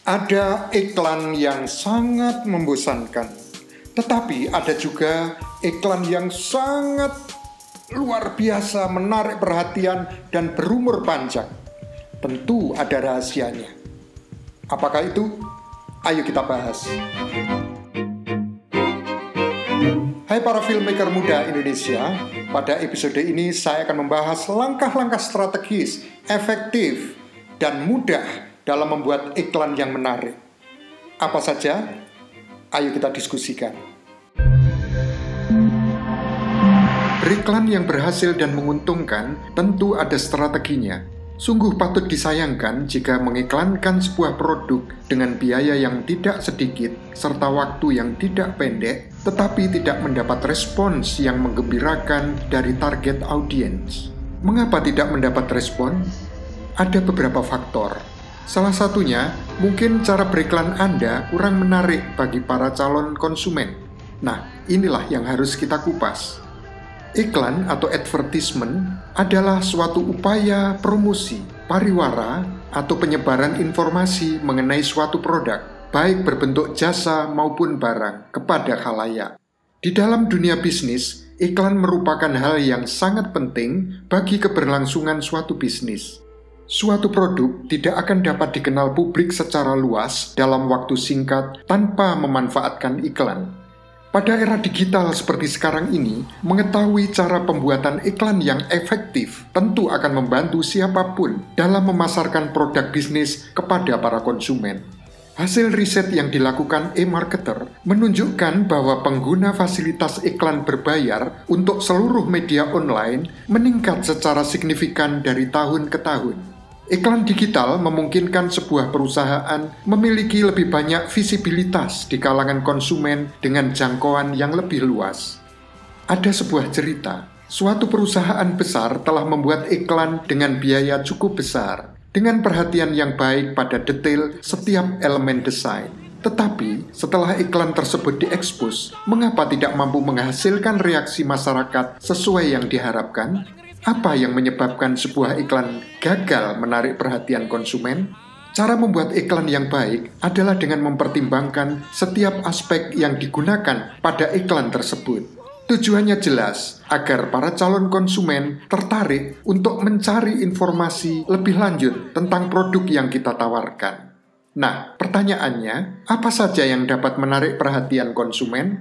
Ada iklan yang sangat membosankan, tetapi ada juga iklan yang sangat luar biasa menarik perhatian dan berumur panjang. Tentu ada rahasianya. Apakah itu? Ayo kita bahas. Hai para filmmaker muda Indonesia, pada episode ini saya akan membahas langkah-langkah strategis, efektif, dan mudah dalam membuat iklan yang menarik. Apa saja? Ayo kita diskusikan. Beriklan yang berhasil dan menguntungkan tentu ada strateginya. Sungguh patut disayangkan jika mengiklankan sebuah produk dengan biaya yang tidak sedikit serta waktu yang tidak pendek, tetapi tidak mendapat respons yang menggembirakan dari target audiens. Mengapa tidak mendapat respon? Ada beberapa faktor. Salah satunya, mungkin cara beriklan Anda kurang menarik bagi para calon konsumen. Nah, inilah yang harus kita kupas. Iklan atau advertisement adalah suatu upaya promosi, pariwara, atau penyebaran informasi mengenai suatu produk, baik berbentuk jasa maupun barang, kepada khalayak. Di dalam dunia bisnis, iklan merupakan hal yang sangat penting bagi keberlangsungan suatu bisnis. Suatu produk tidak akan dapat dikenal publik secara luas dalam waktu singkat tanpa memanfaatkan iklan. Pada era digital seperti sekarang ini, mengetahui cara pembuatan iklan yang efektif tentu akan membantu siapapun dalam memasarkan produk bisnis kepada para konsumen. Hasil riset yang dilakukan eMarketer menunjukkan bahwa pengguna fasilitas iklan berbayar untuk seluruh media online meningkat secara signifikan dari tahun ke tahun. Iklan digital memungkinkan sebuah perusahaan memiliki lebih banyak visibilitas di kalangan konsumen dengan jangkauan yang lebih luas. Ada sebuah cerita, suatu perusahaan besar telah membuat iklan dengan biaya cukup besar, dengan perhatian yang baik pada detail setiap elemen desain. Tetapi setelah iklan tersebut diekspos, mengapa tidak mampu menghasilkan reaksi masyarakat sesuai yang diharapkan? Apa yang menyebabkan sebuah iklan gagal menarik perhatian konsumen? Cara membuat iklan yang baik adalah dengan mempertimbangkan setiap aspek yang digunakan pada iklan tersebut. Tujuannya jelas, agar para calon konsumen tertarik untuk mencari informasi lebih lanjut tentang produk yang kita tawarkan. Nah, pertanyaannya, apa saja yang dapat menarik perhatian konsumen?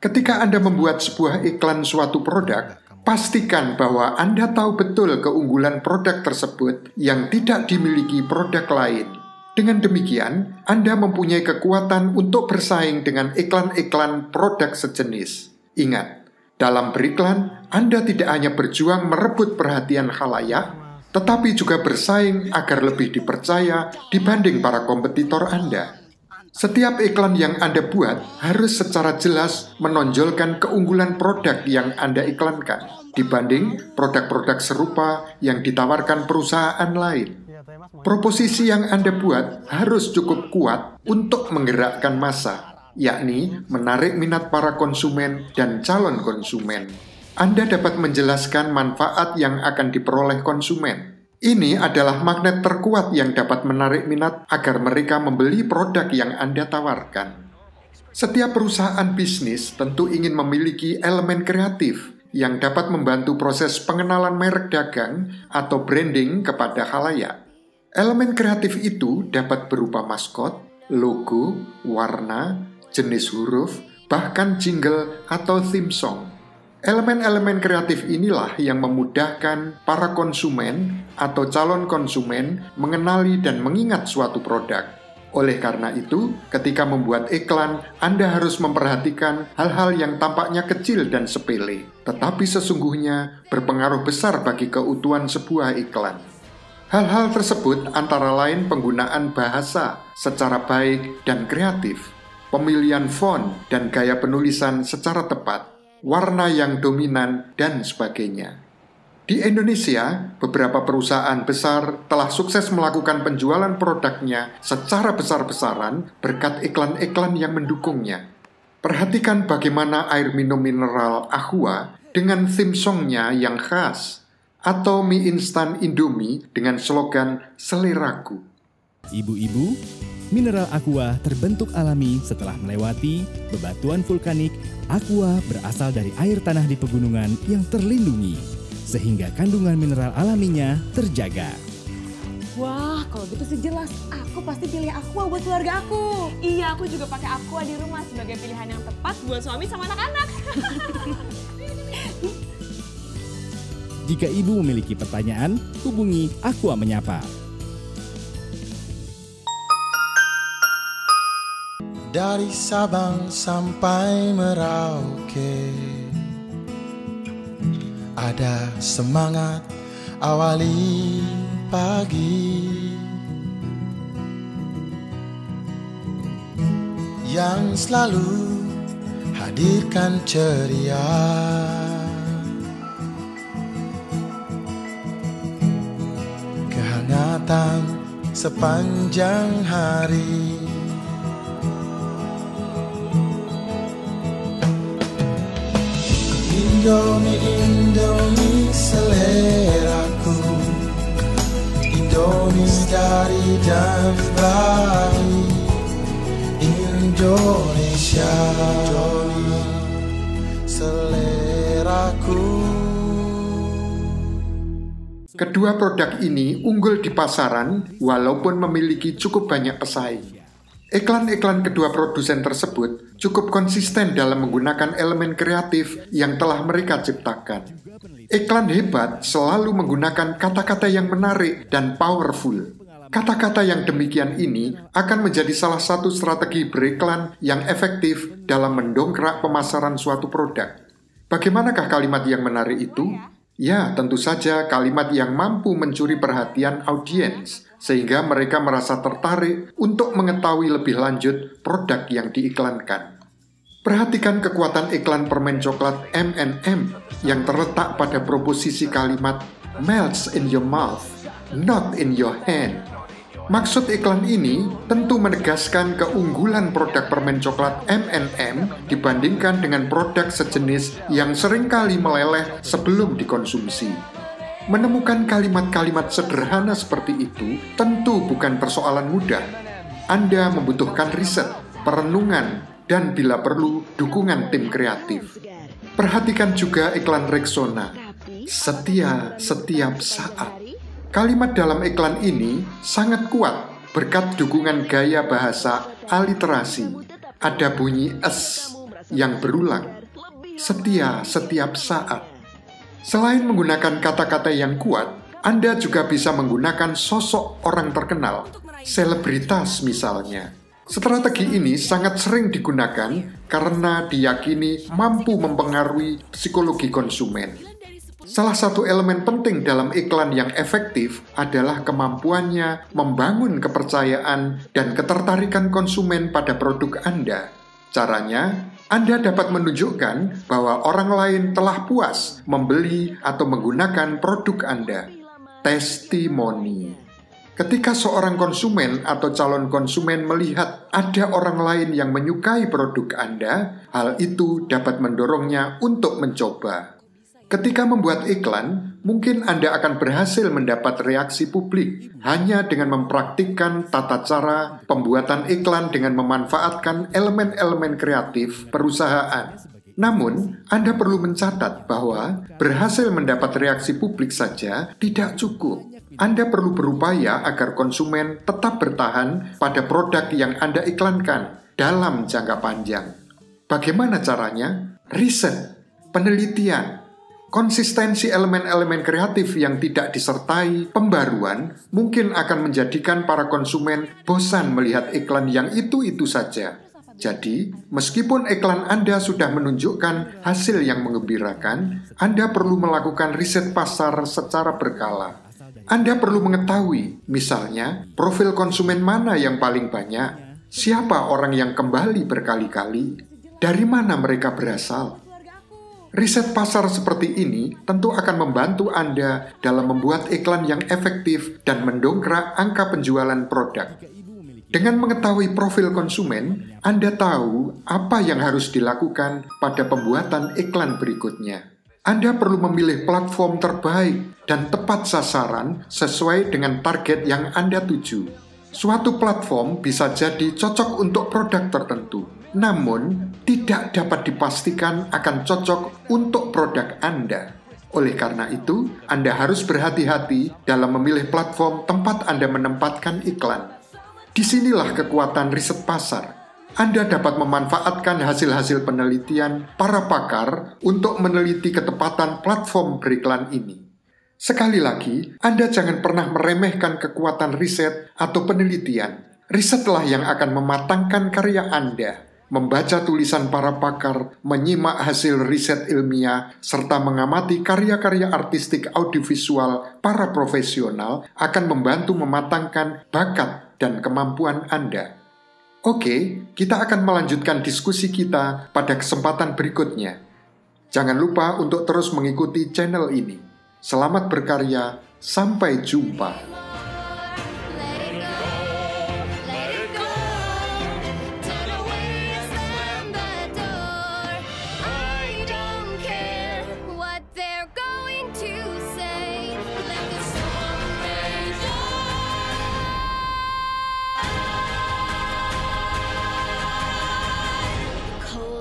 Ketika Anda membuat sebuah iklan suatu produk, pastikan bahwa Anda tahu betul keunggulan produk tersebut yang tidak dimiliki produk lain. Dengan demikian, Anda mempunyai kekuatan untuk bersaing dengan iklan-iklan produk sejenis. Ingat, dalam beriklan, Anda tidak hanya berjuang merebut perhatian khalayak, tetapi juga bersaing agar lebih dipercaya dibanding para kompetitor Anda. Setiap iklan yang Anda buat harus secara jelas menonjolkan keunggulan produk yang Anda iklankan dibanding produk-produk serupa yang ditawarkan perusahaan lain. Proposisi yang Anda buat harus cukup kuat untuk menggerakkan massa, yakni menarik minat para konsumen dan calon konsumen. Anda dapat menjelaskan manfaat yang akan diperoleh konsumen. Ini adalah magnet terkuat yang dapat menarik minat agar mereka membeli produk yang Anda tawarkan. Setiap perusahaan bisnis tentu ingin memiliki elemen kreatif yang dapat membantu proses pengenalan merek dagang atau branding kepada khalayak. Elemen kreatif itu dapat berupa maskot, logo, warna, jenis huruf, bahkan jingle atau theme song. Elemen-elemen kreatif inilah yang memudahkan para konsumen atau calon konsumen mengenali dan mengingat suatu produk. Oleh karena itu, ketika membuat iklan, Anda harus memperhatikan hal-hal yang tampaknya kecil dan sepele, tetapi sesungguhnya berpengaruh besar bagi keutuhan sebuah iklan. Hal-hal tersebut antara lain penggunaan bahasa secara baik dan kreatif, pemilihan font dan gaya penulisan secara tepat, warna yang dominan, dan sebagainya. Di Indonesia, beberapa perusahaan besar telah sukses melakukan penjualan produknya secara besar-besaran berkat iklan-iklan yang mendukungnya. Perhatikan bagaimana air minum mineral Aqua dengan theme songnya yang khas, atau mie instan Indomie dengan slogan seleraku. Ibu-ibu, Mineral aqua terbentuk alami setelah melewati bebatuan vulkanik. Aqua berasal dari air tanah di pegunungan yang terlindungi, sehingga kandungan mineral alaminya terjaga. Wah, kalau gitu sih jelas. Aku pasti pilih aqua buat keluarga aku. Iya, aku juga pakai aqua di rumah sebagai pilihan yang tepat buat suami sama anak-anak. Jika ibu memiliki pertanyaan, hubungi Aqua Menyapa. Dari Sabang sampai Merauke, ada semangat awali pagi yang selalu hadirkan ceria, kehangatan sepanjang hari. Indomie, Indomie seleraku, Indomie dari dan bayi Indonesia, seleraku. Kedua produk ini unggul di pasaran walaupun memiliki cukup banyak pesaing. Iklan-iklan kedua produsen tersebut cukup konsisten dalam menggunakan elemen kreatif yang telah mereka ciptakan. Iklan hebat selalu menggunakan kata-kata yang menarik dan powerful. Kata-kata yang demikian ini akan menjadi salah satu strategi beriklan yang efektif dalam mendongkrak pemasaran suatu produk. Bagaimanakah kalimat yang menarik itu? Ya, tentu saja kalimat yang mampu mencuri perhatian audiens, sehingga mereka merasa tertarik untuk mengetahui lebih lanjut produk yang diiklankan. Perhatikan kekuatan iklan permen coklat M&M yang terletak pada proposisi kalimat melts in your mouth, not in your hand. Maksud iklan ini tentu menegaskan keunggulan produk permen coklat M&M dibandingkan dengan produk sejenis yang seringkali meleleh sebelum dikonsumsi. Menemukan kalimat-kalimat sederhana seperti itu tentu bukan persoalan mudah. Anda membutuhkan riset, perenungan, dan bila perlu dukungan tim kreatif. Perhatikan juga iklan Rexona, setia setiap saat. Kalimat dalam iklan ini sangat kuat berkat dukungan gaya bahasa aliterasi. Ada bunyi es yang berulang, setia setiap saat. Selain menggunakan kata-kata yang kuat, Anda juga bisa menggunakan sosok orang terkenal, selebritas misalnya. Strategi ini sangat sering digunakan karena diyakini mampu mempengaruhi psikologi konsumen. Salah satu elemen penting dalam iklan yang efektif adalah kemampuannya membangun kepercayaan dan ketertarikan konsumen pada produk Anda. Caranya, Anda dapat menunjukkan bahwa orang lain telah puas membeli atau menggunakan produk Anda. Testimoni. Ketika seorang konsumen atau calon konsumen melihat ada orang lain yang menyukai produk Anda, hal itu dapat mendorongnya untuk mencoba. Ketika membuat iklan, mungkin Anda akan berhasil mendapat reaksi publik hanya dengan mempraktikkan tata cara pembuatan iklan dengan memanfaatkan elemen-elemen kreatif perusahaan. Namun, Anda perlu mencatat bahwa berhasil mendapat reaksi publik saja tidak cukup. Anda perlu berupaya agar konsumen tetap bertahan pada produk yang Anda iklankan dalam jangka panjang. Bagaimana caranya? Riset, penelitian, konsistensi elemen-elemen kreatif yang tidak disertai pembaruan mungkin akan menjadikan para konsumen bosan melihat iklan yang itu-itu saja. Jadi, meskipun iklan Anda sudah menunjukkan hasil yang menggembirakan, Anda perlu melakukan riset pasar secara berkala. Anda perlu mengetahui, misalnya, profil konsumen mana yang paling banyak, siapa orang yang kembali berkali-kali, dari mana mereka berasal. Riset pasar seperti ini tentu akan membantu Anda dalam membuat iklan yang efektif dan mendongkrak angka penjualan produk. Dengan mengetahui profil konsumen, Anda tahu apa yang harus dilakukan pada pembuatan iklan berikutnya. Anda perlu memilih platform terbaik dan tepat sasaran sesuai dengan target yang Anda tuju. Suatu platform bisa jadi cocok untuk produk tertentu, namun tidak dapat dipastikan akan cocok untuk produk Anda. Oleh karena itu, Anda harus berhati-hati dalam memilih platform tempat Anda menempatkan iklan. Disinilah kekuatan riset pasar. Anda dapat memanfaatkan hasil-hasil penelitian para pakar untuk meneliti ketepatan platform beriklan ini. Sekali lagi, Anda jangan pernah meremehkan kekuatan riset atau penelitian. Risetlah yang akan mematangkan karya Anda. Membaca tulisan para pakar, menyimak hasil riset ilmiah, serta mengamati karya-karya artistik audiovisual para profesional akan membantu mematangkan bakat dan kemampuan Anda. Oke, kita akan melanjutkan diskusi kita pada kesempatan berikutnya. Jangan lupa untuk terus mengikuti channel ini. Selamat berkarya, sampai jumpa.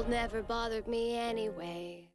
Never bothered me anyway.